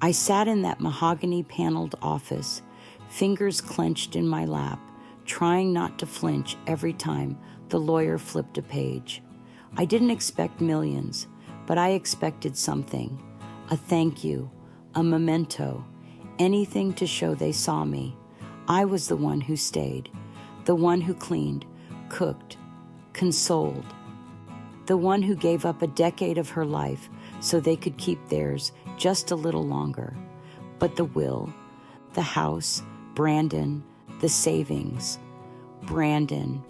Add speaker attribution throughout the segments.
Speaker 1: I sat in that mahogany-paneled office, fingers clenched in my lap, trying not to flinch every time the lawyer flipped a page. I didn't expect millions, but I expected something. A thank you, a memento, anything to show they saw me. I was the one who stayed, the one who cleaned, cooked, consoled, the one who gave up a decade of her life so they could keep theirs just a little longer. But the will, the house, Brandon, the savings, Brandon,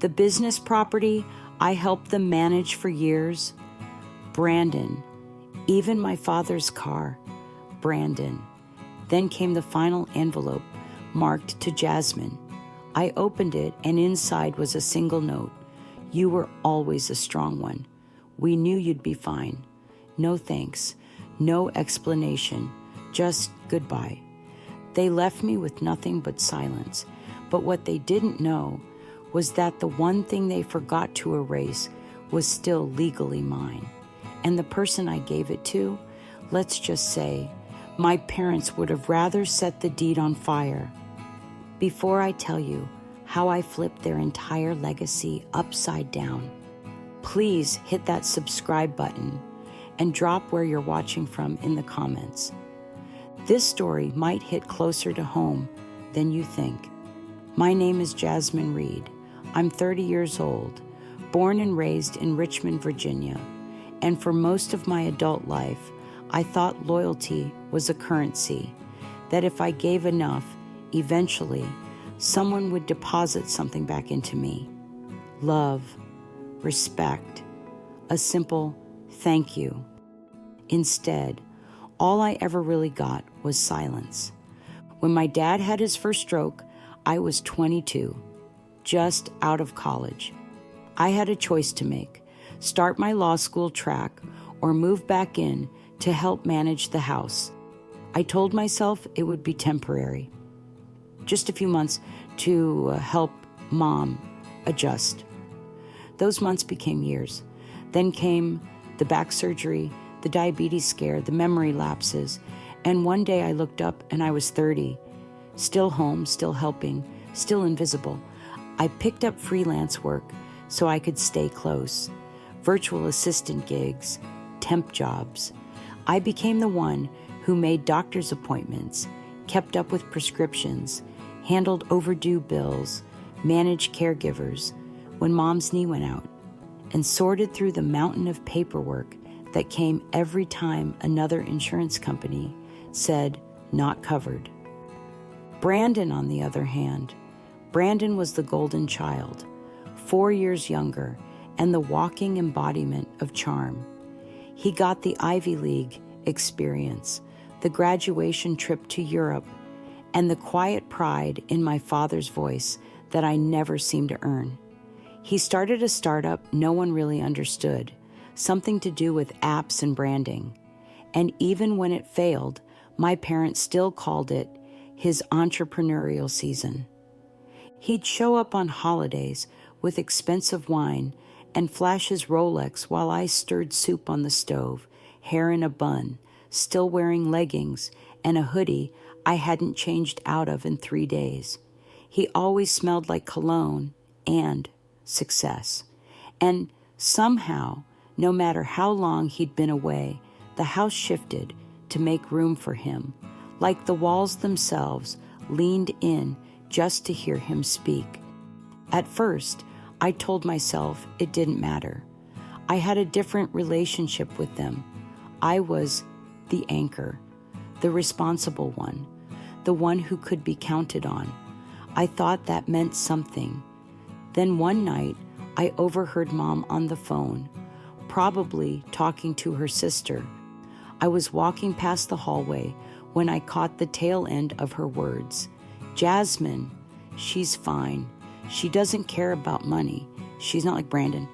Speaker 1: the business property I helped them manage for years, Brandon, even my father's car, Brandon. Then came the final envelope marked to Jasmine. I opened it, and inside was a single note. You were always a strong one. We knew you'd be fine. No thanks, no explanation, just goodbye. They left me with nothing but silence, but what they didn't know was that the one thing they forgot to erase was still legally mine. And the person I gave it to, let's just say, my parents would have rather set the deed on fire. Before I tell you how I flipped their entire legacy upside down, please hit that subscribe button and drop where you're watching from in the comments. This story might hit closer to home than you think. My name is Jasmine Reed. I'm 30 years old, born and raised in Richmond, Virginia, and for most of my adult life, I thought loyalty was a currency, that if I gave enough, eventually, someone would deposit something back into me. Love, respect, a simple thank you. Instead, all I ever really got was silence. When my dad had his first stroke, I was 22, just out of college. I had a choice to make: start my law school track or move back in to help manage the house. I told myself it would be temporary, just a few months to help Mom adjust. Those months became years. Then came the back surgery, the diabetes scare, the memory lapses, and one day I looked up and I was 30, still home, still helping, still invisible. I picked up freelance work so I could stay close, virtual assistant gigs, temp jobs. I became the one who made doctor's appointments, kept up with prescriptions, handled overdue bills, managed caregivers when Mom's knee went out, and sorted through the mountain of paperwork that came every time another insurance company said, not covered. Brandon, on the other hand, Brandon was the golden child, 4 years younger, and the walking embodiment of charm. He got the Ivy League experience, the graduation trip to Europe, and the quiet pride in my father's voice that I never seemed to earn. He started a startup no one really understood, something to do with apps and branding. And even when it failed, my parents still called it his entrepreneurial season. He'd show up on holidays with expensive wine and flash his Rolex while I stirred soup on the stove, hair in a bun, still wearing leggings and a hoodie I hadn't changed out of in 3 days. He always smelled like cologne and success. And somehow, no matter how long he'd been away, the house shifted to make room for him, like the walls themselves leaned in just to hear him speak. At first, I told myself it didn't matter. I had a different relationship with them. I was the anchor, the responsible one, the one who could be counted on. I thought that meant something. Then one night, I overheard Mom on the phone, probably talking to her sister. I was walking past the hallway when I caught the tail end of her words. Jasmine, she's fine. She doesn't care about money. She's not like Brandon.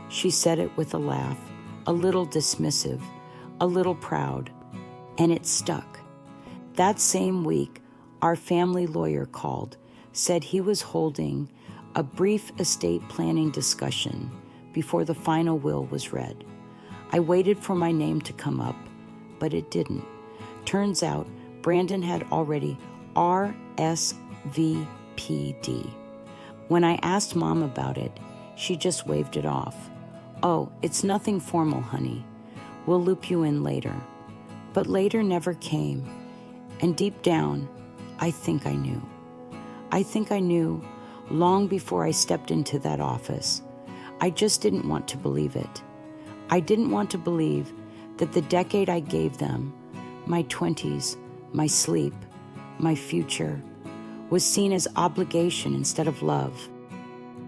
Speaker 1: She said it with a laugh, a little dismissive, a little proud, and it stuck. That same week, our family lawyer called, said he was holding a brief estate planning discussion before the final will was read. I waited for my name to come up, but it didn't. Turns out Brandon had already RSVP'd. When I asked Mom about it, she just waved it off. "Oh, it's nothing formal, honey. We'll loop you in later." But later never came, and deep down, I think I knew. I think I knew long before I stepped into that office. I just didn't want to believe it. I didn't want to believe that the decade I gave them, my 20s, my sleep, my future, was seen as obligation instead of love.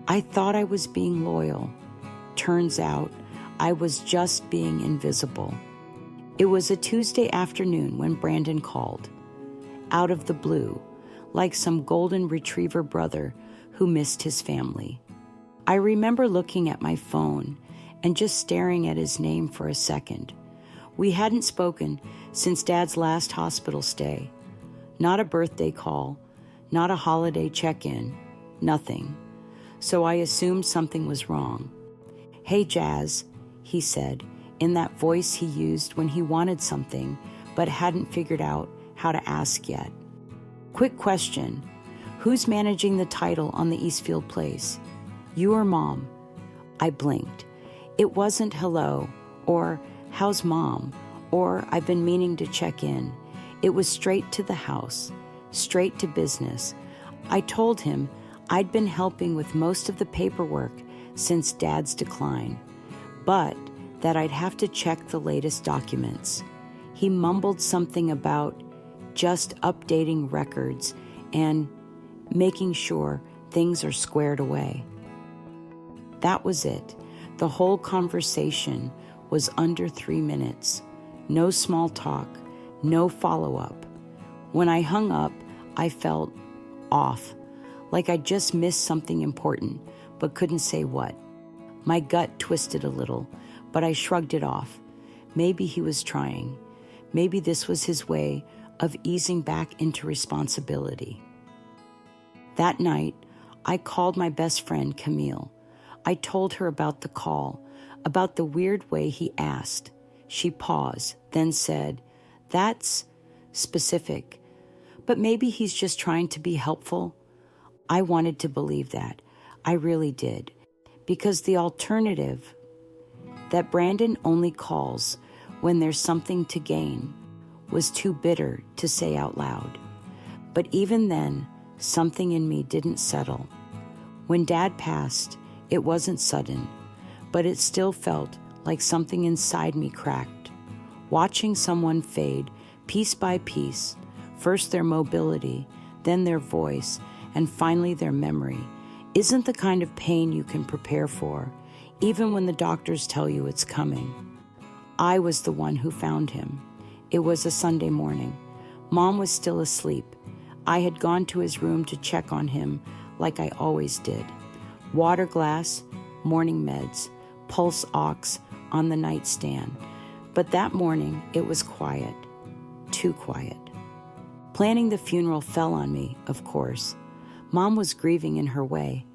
Speaker 1: I thought I was being loyal. Turns out I was just being invisible. It was a Tuesday afternoon when Brandon called. Out of the blue, like some golden retriever brother who missed his family. I remember looking at my phone and just staring at his name for a second. We hadn't spoken since Dad's last hospital stay. Not a birthday call, not a holiday check-in, nothing. So I assumed something was wrong. "Hey, Jazz," he said, in that voice he used when he wanted something but hadn't figured out how to ask yet. "Quick question. Who's managing the title on the Eastfield place? You or Mom?" I blinked. It wasn't hello, or how's Mom, or I've been meaning to check in. It was straight to the house, straight to business. I told him I'd been helping with most of the paperwork since Dad's decline, but that I'd have to check the latest documents. He mumbled something about just updating records and making sure things are squared away. That was it. The whole conversation was under 3 minutes. No small talk, no follow-up. When I hung up, I felt off, like I just missed something important, but couldn't say what. My gut twisted a little, but I shrugged it off. Maybe he was trying. Maybe this was his way of easing back into responsibility. That night, I called my best friend, Camille. I told her about the call, about the weird way he asked. She paused, then said, "That's specific, but maybe he's just trying to be helpful." I wanted to believe that. I really did. Because the alternative, that Brandon only calls when there's something to gain, was too bitter to say out loud. But even then, something in me didn't settle. When Dad passed, it wasn't sudden, but it still felt like something inside me cracked. Watching someone fade, piece by piece, first their mobility, then their voice, and finally their memory, isn't the kind of pain you can prepare for, even when the doctors tell you it's coming. I was the one who found him. It was a Sunday morning. Mom was still asleep. I had gone to his room to check on him like I always did. Water glass, morning meds, pulse ox on the nightstand. But that morning, it was quiet. Too quiet. Planning the funeral fell on me, of course. Mom was grieving in her way.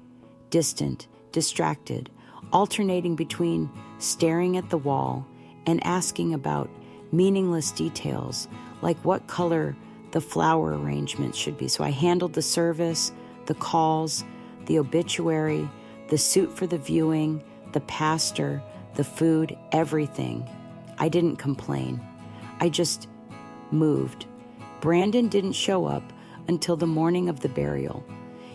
Speaker 1: Distant, distracted, alternating between staring at the wall and asking about meaningless details, like what color the flower arrangement should be. So I handled the service, the calls, the obituary, the suit for the viewing, the pastor, the food, everything. I didn't complain. I just moved. Brandon didn't show up until the morning of the burial.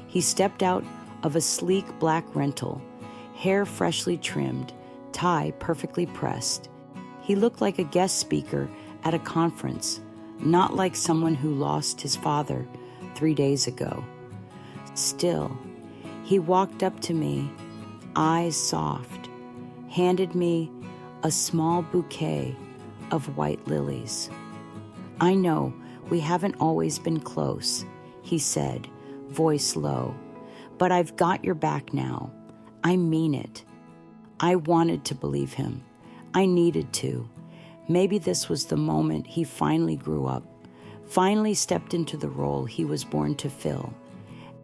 Speaker 1: He stepped out of a sleek black rental, hair freshly trimmed, tie perfectly pressed. He looked like a guest speaker at a conference, not like someone who lost his father 3 days ago. Still, he walked up to me, eyes soft, handed me a small bouquet of white lilies. "I know we haven't always been close," he said, voice low, "but I've got your back now. I mean it." I wanted to believe him. I needed to. Maybe this was the moment he finally grew up, finally stepped into the role he was born to fill.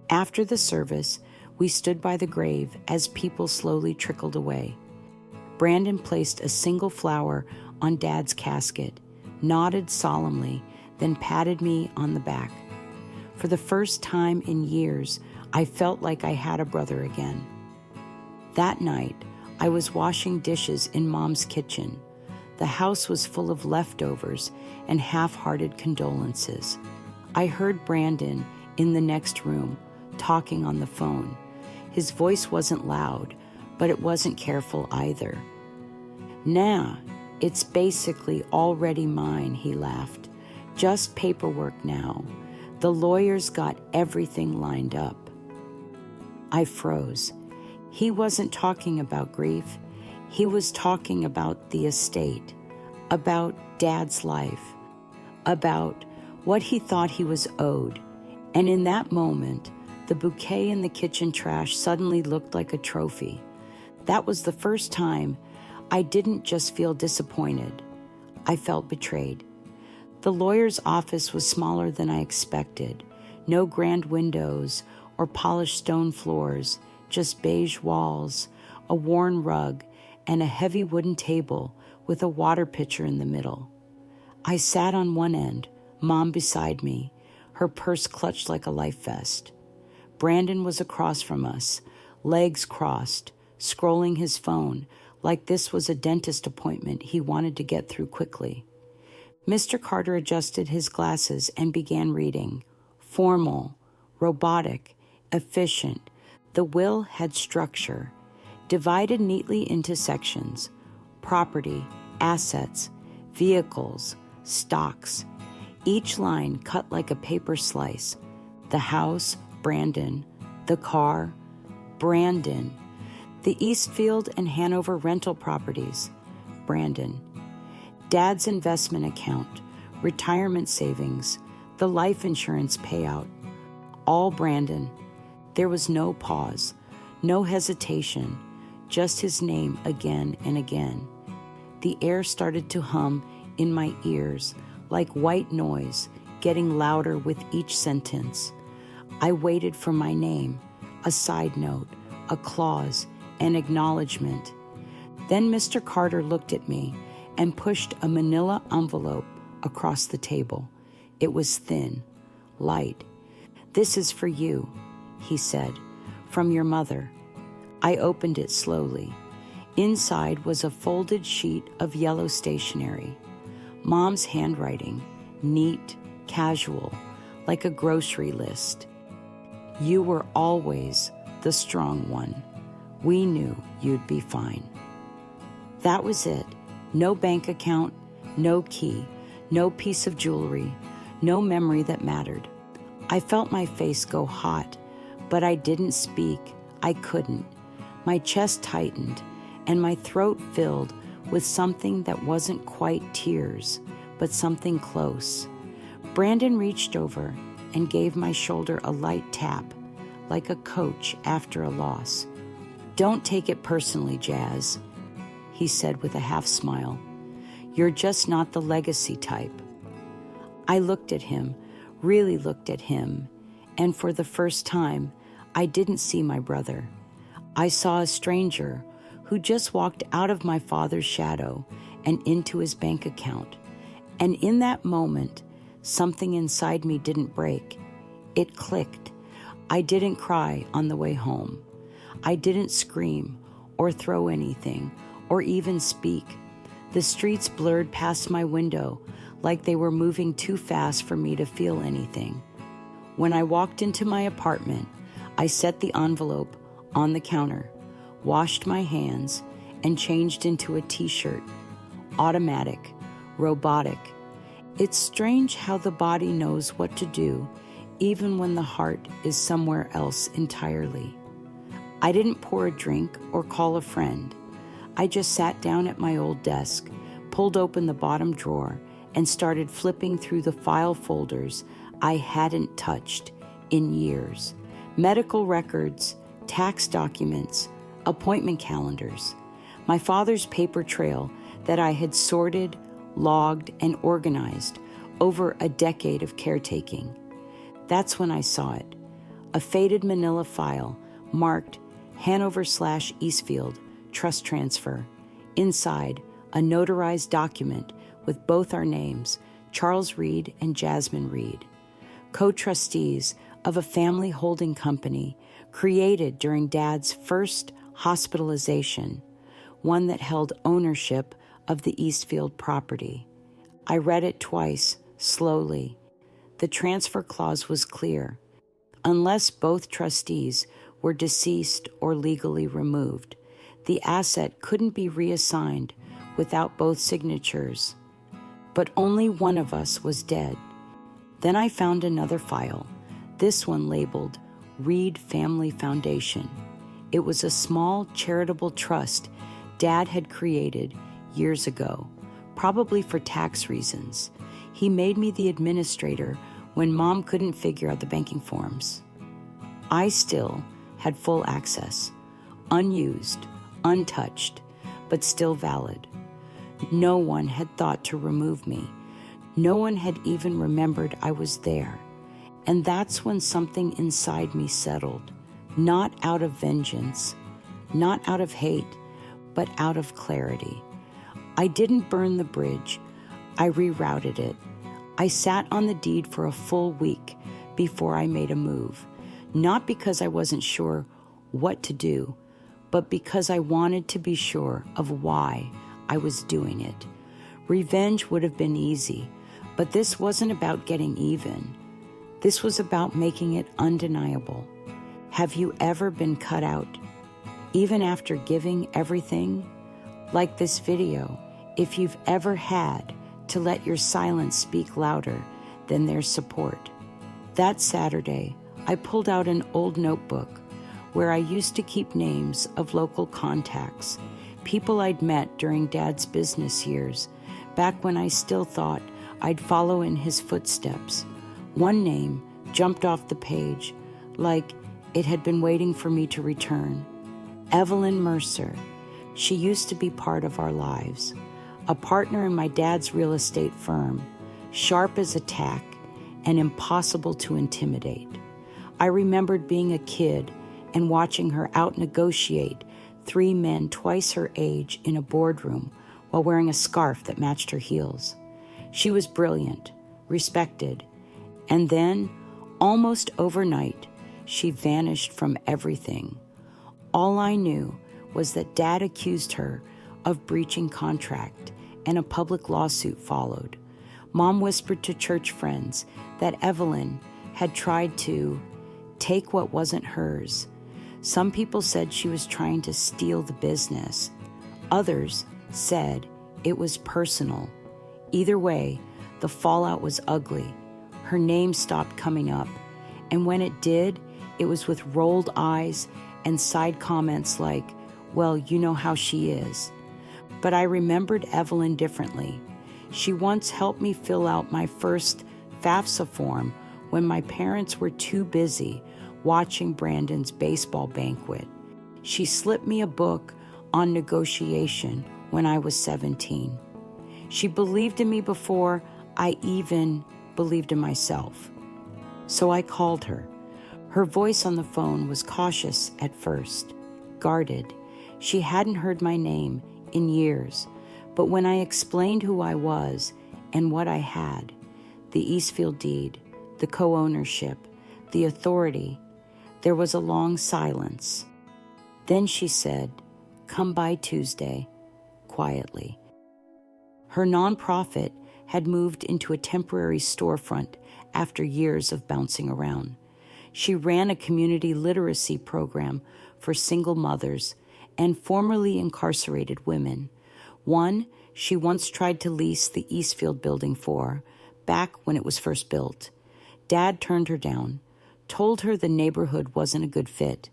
Speaker 1: After the service, we stood by the grave as people slowly trickled away. Brandon placed a single flower on Dad's casket, nodded solemnly, then patted me on the back. For the first time in years, I felt like I had a brother again. That night, I was washing dishes in Mom's kitchen. The house was full of leftovers and half-hearted condolences. I heard Brandon in the next room, talking on the phone. His voice wasn't loud, but it wasn't careful either. "Nah, it's basically already mine," he laughed. "Just paperwork now. The lawyers got everything lined up." I froze. He wasn't talking about grief. He was talking about the estate, about Dad's life, about what he thought he was owed. And in that moment, the bouquet in the kitchen trash suddenly looked like a trophy. That was the first time I didn't just feel disappointed. I felt betrayed. The lawyer's office was smaller than I expected. No grand windows or polished stone floors, just beige walls, a worn rug, and a heavy wooden table with a water pitcher in the middle. I sat on one end, Mom beside me, her purse clutched like a life vest. Brandon was across from us, legs crossed, scrolling his phone like this was a dentist appointment he wanted to get through quickly. Mr. Carter adjusted his glasses and began reading. Formal, robotic, efficient. The will had structure, divided neatly into sections: property, assets, vehicles, stocks. Each line cut like a paper slice. The house, Brandon. The car, Brandon. The Eastfield and Hanover rental properties, Brandon. Dad's investment account, retirement savings, the life insurance payout, all Brandon. There was no pause, no hesitation, just his name again and again. The air started to hum in my ears like white noise, getting louder with each sentence. I waited for my name, a side note, a clause, an acknowledgement. Then Mr. Carter looked at me and pushed a manila envelope across the table. It was thin, light. "This is for you," he said, "from your mother." I opened it slowly. Inside was a folded sheet of yellow stationery. Mom's handwriting, neat, casual, like a grocery list. "You were always the strong one. We knew you'd be fine." That was it. No bank account, no key, no piece of jewelry, no memory that mattered. I felt my face go hot, but I didn't speak. I couldn't. My chest tightened, and my throat filled with something that wasn't quite tears, but something close. Brandon reached over and gave my shoulder a light tap, like a coach after a loss. "Don't take it personally, Jazz," he said with a half smile. "You're just not the legacy type." I looked at him, really looked at him, and for the first time, I didn't see my brother. I saw a stranger who just walked out of my father's shadow and into his bank account. And in that moment, something inside me didn't break. It clicked. I didn't cry on the way home. I didn't scream or throw anything or even speak. The streets blurred past my window like they were moving too fast for me to feel anything. When I walked into my apartment, I set the envelope on the counter, washed my hands, and changed into a t-shirt. Automatic, robotic. It's strange how the body knows what to do, even when the heart is somewhere else entirely. I didn't pour a drink or call a friend. I just sat down at my old desk, pulled open the bottom drawer, and started flipping through the file folders I hadn't touched in years. Medical records, tax documents, appointment calendars. My father's paper trail that I had sorted, logged, and organized over a decade of caretaking. That's when I saw it. A faded manila file marked Hanover/Eastfield Trust Transfer. Inside, a notarized document with both our names, Charles Reed and Jasmine Reed, co-trustees of a family holding company created during Dad's first hospitalization, one that held ownership of the Eastfield property. I read it twice, slowly. The transfer clause was clear. Unless both trustees were deceased or legally removed, the asset couldn't be reassigned without both signatures. But only one of us was dead. Then I found another file, this one labeled Reed Family Foundation. It was a small charitable trust Dad had created years ago, probably for tax reasons. He made me the administrator when Mom couldn't figure out the banking forms. I still had full access, unused, untouched, but still valid. No one had thought to remove me. No one had even remembered I was there. And that's when something inside me settled, not out of vengeance, not out of hate, but out of clarity. I didn't burn the bridge. I rerouted it. I sat on the deed for a full week before I made a move, not because I wasn't sure what to do, but because I wanted to be sure of why I was doing it. Revenge would have been easy, but this wasn't about getting even. This was about making it undeniable. Have you ever been cut out, even after giving everything? Like this video, if you've ever had to let your silence speak louder than their support. That Saturday, I pulled out an old notebook where I used to keep names of local contacts, people I'd met during Dad's business years, back when I still thought I'd follow in his footsteps. One name jumped off the page, like it had been waiting for me to return. Evelyn Mercer. She used to be part of our lives. A partner in my dad's real estate firm, sharp as a tack and impossible to intimidate. I remembered being a kid and watching her out-negotiate 3 men twice her age in a boardroom while wearing a scarf that matched her heels. She was brilliant, respected, and then, almost overnight, she vanished from everything. All I knew was that Dad accused her of breaching contract, and a public lawsuit followed. Mom whispered to church friends that Evelyn had tried to take what wasn't hers. Some people said she was trying to steal the business. Others said it was personal. Either way, the fallout was ugly. Her name stopped coming up, and when it did, it was with rolled eyes and side comments like, "Well, you know how she is." But I remembered Evelyn differently. She once helped me fill out my first FAFSA form when my parents were too busy watching Brandon's baseball banquet. She slipped me a book on negotiation when I was 17. She believed in me before I even believed in myself. So I called her. Her voice on the phone was cautious at first, guarded. She hadn't heard my name in years, but when I explained who I was and what I had, the Eastfield deed, the co-ownership, the authority, there was a long silence. Then she said, "Come by Tuesday," quietly. Her nonprofit had moved into a temporary storefront after years of bouncing around. She ran a community literacy program for single mothers and formerly incarcerated women. One she once tried to lease the Eastfield building for, back when it was first built. Dad turned her down, told her the neighborhood wasn't a good fit.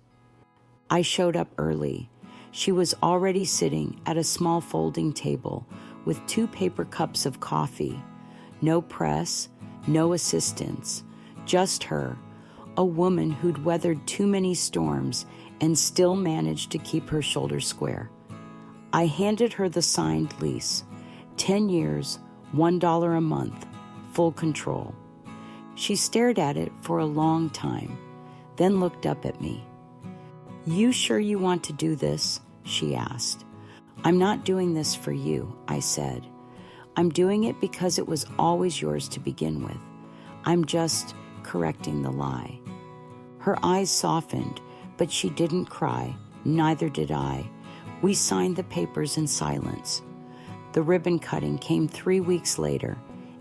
Speaker 1: I showed up early. She was already sitting at a small folding table with 2 paper cups of coffee. No press, no assistants, just her, a woman who'd weathered too many storms and still managed to keep her shoulders square. I handed her the signed lease, 10 years, $1 a month, full control. She stared at it for a long time, then looked up at me. "You sure you want to do this?" she asked. I'm not doing this for you, I said. I'm doing it because it was always yours to begin with. I'm just correcting the lie. Her eyes softened, but she didn't cry. Neither did I. We signed the papers in silence. The ribbon cutting came 3 weeks later.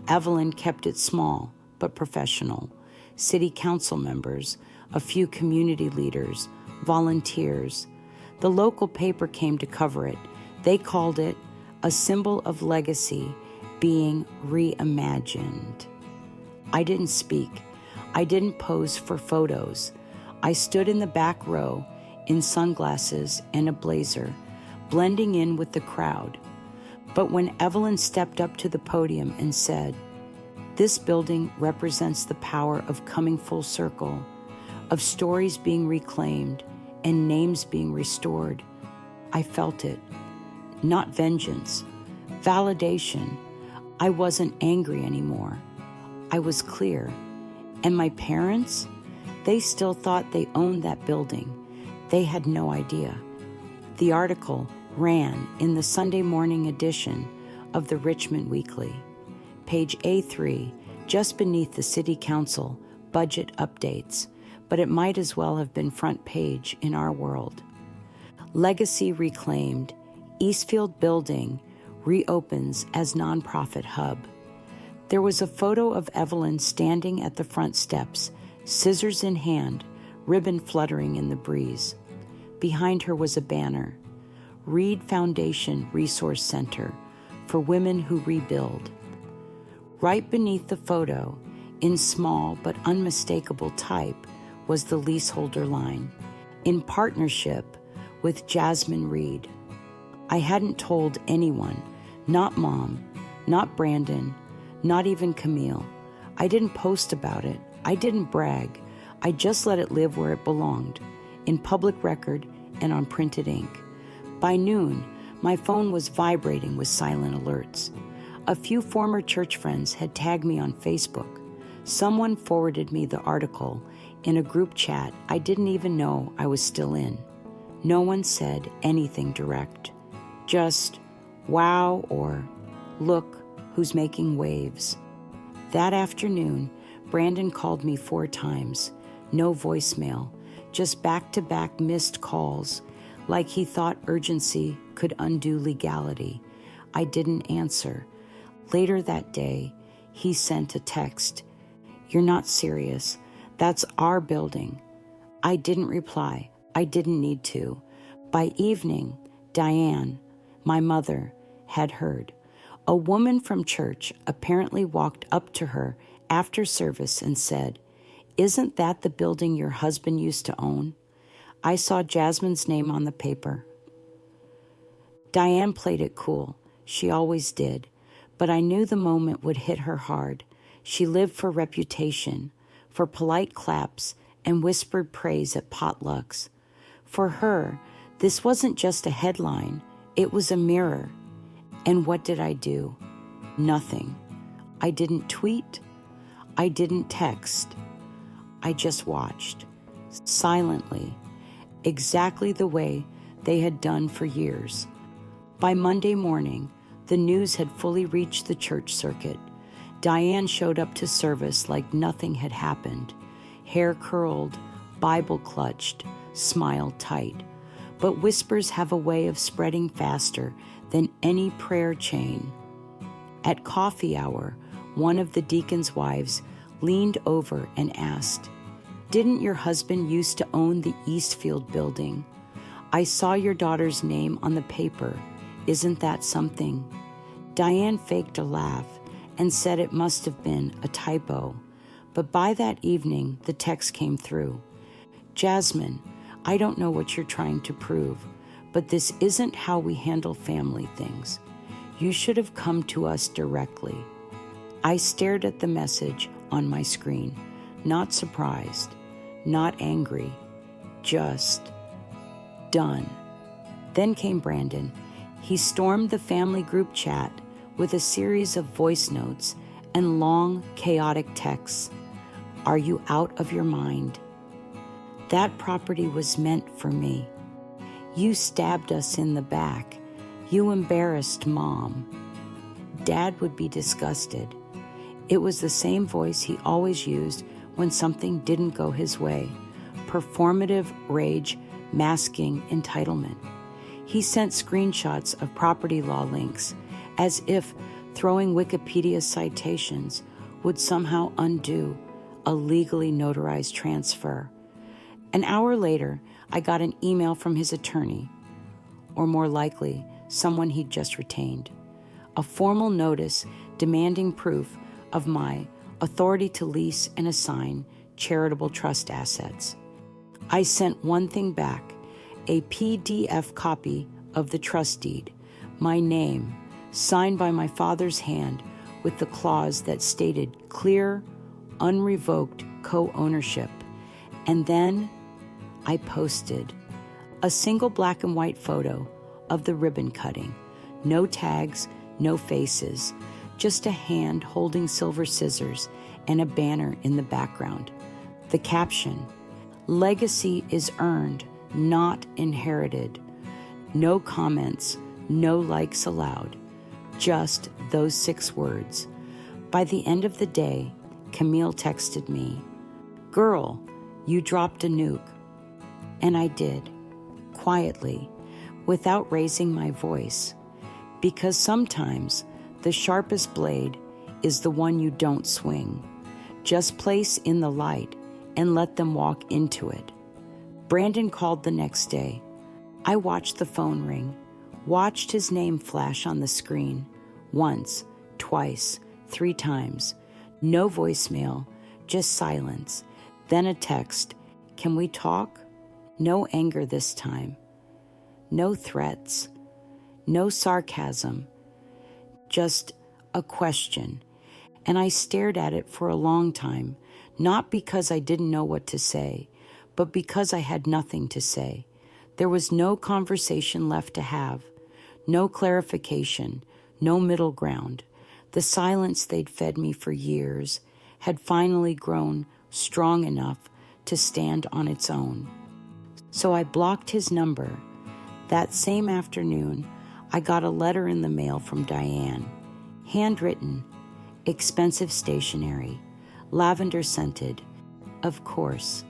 Speaker 1: Evelyn kept it small, but professional. City council members, a few community leaders, volunteers. The local paper came to cover it. They called it a symbol of legacy being reimagined. I didn't speak. I didn't pose for photos. I stood in the back row in sunglasses and a blazer, blending in with the crowd. But when Evelyn stepped up to the podium and said, "This building represents the power of coming full circle, of stories being reclaimed and names being restored," I felt it. Not vengeance, validation. I wasn't angry anymore. I was clear. And my parents, they still thought they owned that building. They had no idea. The article ran in the Sunday morning edition of the Richmond Weekly, page A3, just beneath the City Council budget updates, but it might as well have been front page in our world. Legacy reclaimed. Eastfield Building reopens as nonprofit hub. There was a photo of Evelyn standing at the front steps, scissors in hand, ribbon fluttering in the breeze. Behind her was a banner, Reed Foundation Resource Center for Women Who Rebuild. Right beneath the photo, in small but unmistakable type, was the leaseholder line, in partnership with Jasmine Reed. I hadn't told anyone, not Mom, not Brandon, not even Camille. I didn't post about it. I didn't brag. I just let it live where it belonged, in public record and on printed ink. By noon, my phone was vibrating with silent alerts. A few former church friends had tagged me on Facebook. Someone forwarded me the article in a group chat I didn't even know I was still in. No one said anything direct. Just, wow, or look who's making waves. That afternoon, Brandon called me 4 times. No voicemail, just back-to-back missed calls, like he thought urgency could undo legality. I didn't answer. Later that day, he sent a text. "You're not serious. That's our building." I didn't reply. I didn't need to. By evening, Diane, my mother, had heard. A woman from church apparently walked up to her after service and said, "Isn't that the building your husband used to own?" I saw Jasmine's name on the paper. Diane played it cool. She always did. But I knew the moment would hit her hard. She lived for reputation, for polite claps and whispered praise at potlucks. For her, this wasn't just a headline. It was a mirror. And what did I do? Nothing. I didn't tweet. I didn't text. I just watched, silently, exactly the way they had done for years. By Monday morning, the news had fully reached the church circuit. Diane showed up to service like nothing had happened. Hair curled, Bible clutched, smile tight. But whispers have a way of spreading faster than any prayer chain. At coffee hour, one of the deacon's wives leaned over and asked, "Didn't your husband used to own the Eastfield building? I saw your daughter's name on the paper. Isn't that something?" Diane faked a laugh and said it must have been a typo. But by that evening, the text came through. "Jasmine, I don't know what you're trying to prove, but this isn't how we handle family things. You should have come to us directly." I stared at the message on my screen, not surprised, not angry, just done. Then came Brandon. He stormed the family group chat with a series of voice notes and long, chaotic texts. "Are you out of your mind? That property was meant for me. You stabbed us in the back. "You embarrassed Mom." Dad would be disgusted. It was the same voice he always used when something didn't go his way. Performative rage masking entitlement. He sent screenshots of property law links as if throwing Wikipedia citations would somehow undo a legally notarized transfer. An hour later, I got an email from his attorney, or more likely, someone he'd just retained. A formal notice demanding proof of my authority to lease and assign charitable trust assets. I sent one thing back, a PDF copy of the trust deed, my name, signed by my father's hand with the clause that stated clear, unrevoked co-ownership. And then I posted a single black and white photo of the ribbon cutting. No tags, no faces, just a hand holding silver scissors and a banner in the background. The caption, "Legacy is earned, not inherited." No comments, no likes allowed. Just those 6 words. By the end of the day, Camille texted me, "Girl, you dropped a nuke." And I did, quietly, without raising my voice, because sometimes the sharpest blade is the one you don't swing. Just place in the light and let them walk into it. Brandon called the next day. I watched the phone ring, watched his name flash on the screen, once, twice, 3 times. No voicemail, just silence. Then a text, "Can we talk?" No anger this time. No threats. No sarcasm. Just a question. And I stared at it for a long time, not because I didn't know what to say, but because I had nothing to say. There was no conversation left to have, no clarification, no middle ground. The silence they'd fed me for years had finally grown strong enough to stand on its own. So I blocked his number. That same afternoon, I got a letter in the mail from Diane, handwritten, expensive stationery, lavender scented, of course.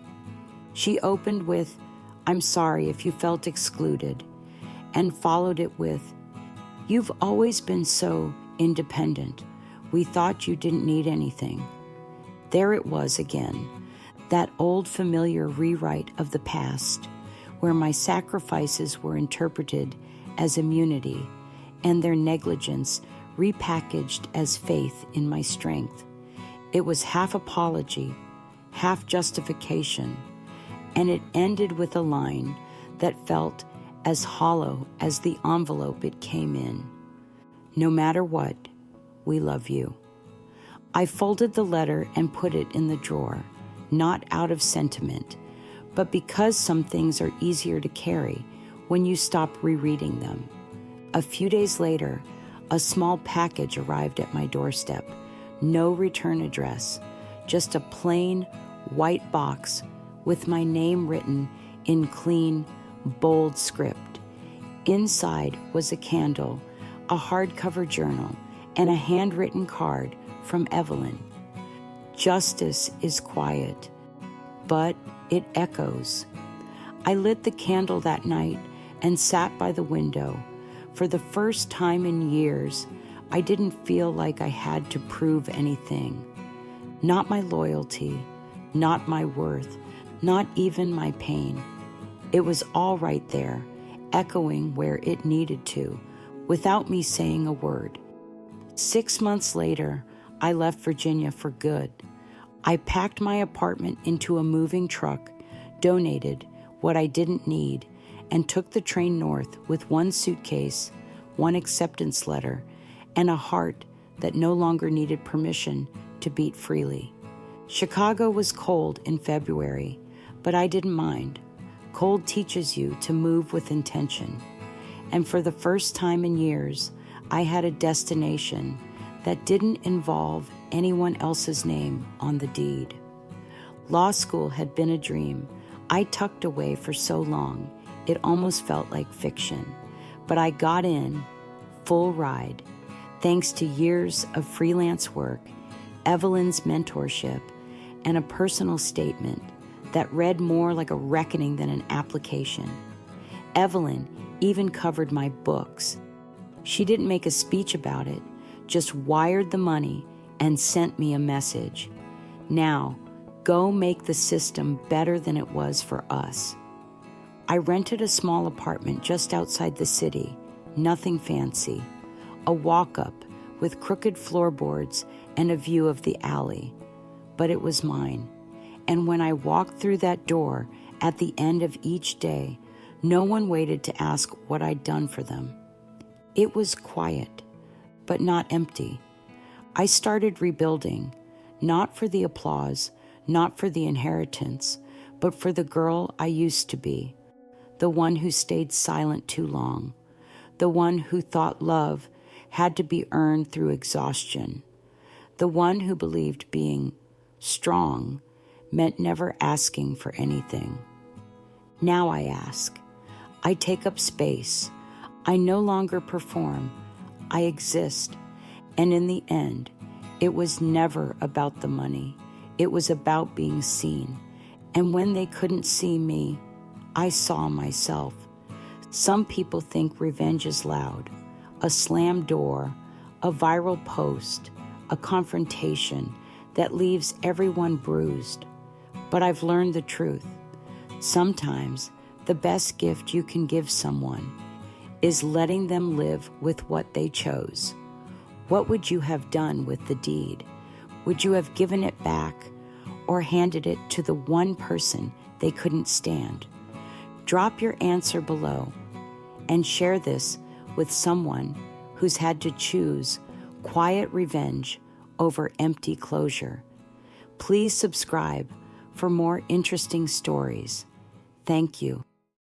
Speaker 1: She opened with, "I'm sorry if you felt excluded," and followed it with, "You've always been so independent. We thought you didn't need anything." There it was again, that old familiar rewrite of the past, where my sacrifices were interpreted as immunity and their negligence repackaged as faith in my strength. It was half apology, half justification, and it ended with a line that felt as hollow as the envelope it came in. "No matter what, we love you." I folded the letter and put it in the drawer, not out of sentiment, but because some things are easier to carry when you stop rereading them. A few days later, a small package arrived at my doorstep. No return address, just a plain white box with my name written in clean, bold script. Inside was a candle, a hardcover journal, and a handwritten card from Evelyn. "Justice is quiet, but it echoes." I lit the candle that night and sat by the window. For the first time in years, I didn't feel like I had to prove anything. Not my loyalty, not my worth, not even my pain. It was all right there, echoing where it needed to, without me saying a word. 6 months later, I left Virginia for good. I packed my apartment into a moving truck, donated what I didn't need, and took the train north with 1 suitcase, 1 acceptance letter, and a heart that no longer needed permission to beat freely. Chicago was cold in February, but I didn't mind. Cold teaches you to move with intention. And for the first time in years, I had a destination that didn't involve anyone else's name on the deed. Law school had been a dream I tucked away for so long, it almost felt like fiction. But I got in, full ride, thanks to years of freelance work, Evelyn's mentorship, and a personal statement that read more like a reckoning than an application. Evelyn even covered my books. She didn't make a speech about it, just wired the money and sent me a message. Now, go make the system better than it was for us. I rented a small apartment just outside the city, nothing fancy, a walk-up with crooked floorboards and a view of the alley. But it was mine, and when I walked through that door at the end of each day, no one waited to ask what I'd done for them. It was quiet, but not empty. I started rebuilding, not for the applause, not for the inheritance, but for the girl I used to be, the one who stayed silent too long, the one who thought love had to be earned through exhaustion, the one who believed being strong meant never asking for anything. Now I ask. I take up space. I no longer perform. I exist. And in the end, it was never about the money. It was about being seen. And when they couldn't see me, I saw myself. Some people think revenge is loud. A slammed door, a viral post, a confrontation that leaves everyone bruised. But I've learned the truth. Sometimes the best gift you can give someone is letting them live with what they chose. What would you have done with the deed? Would you have given it back or handed it to the one person they couldn't stand? Drop your answer below and share this with someone who's had to choose quiet revenge over empty closure. Please subscribe for more interesting stories. Thank you.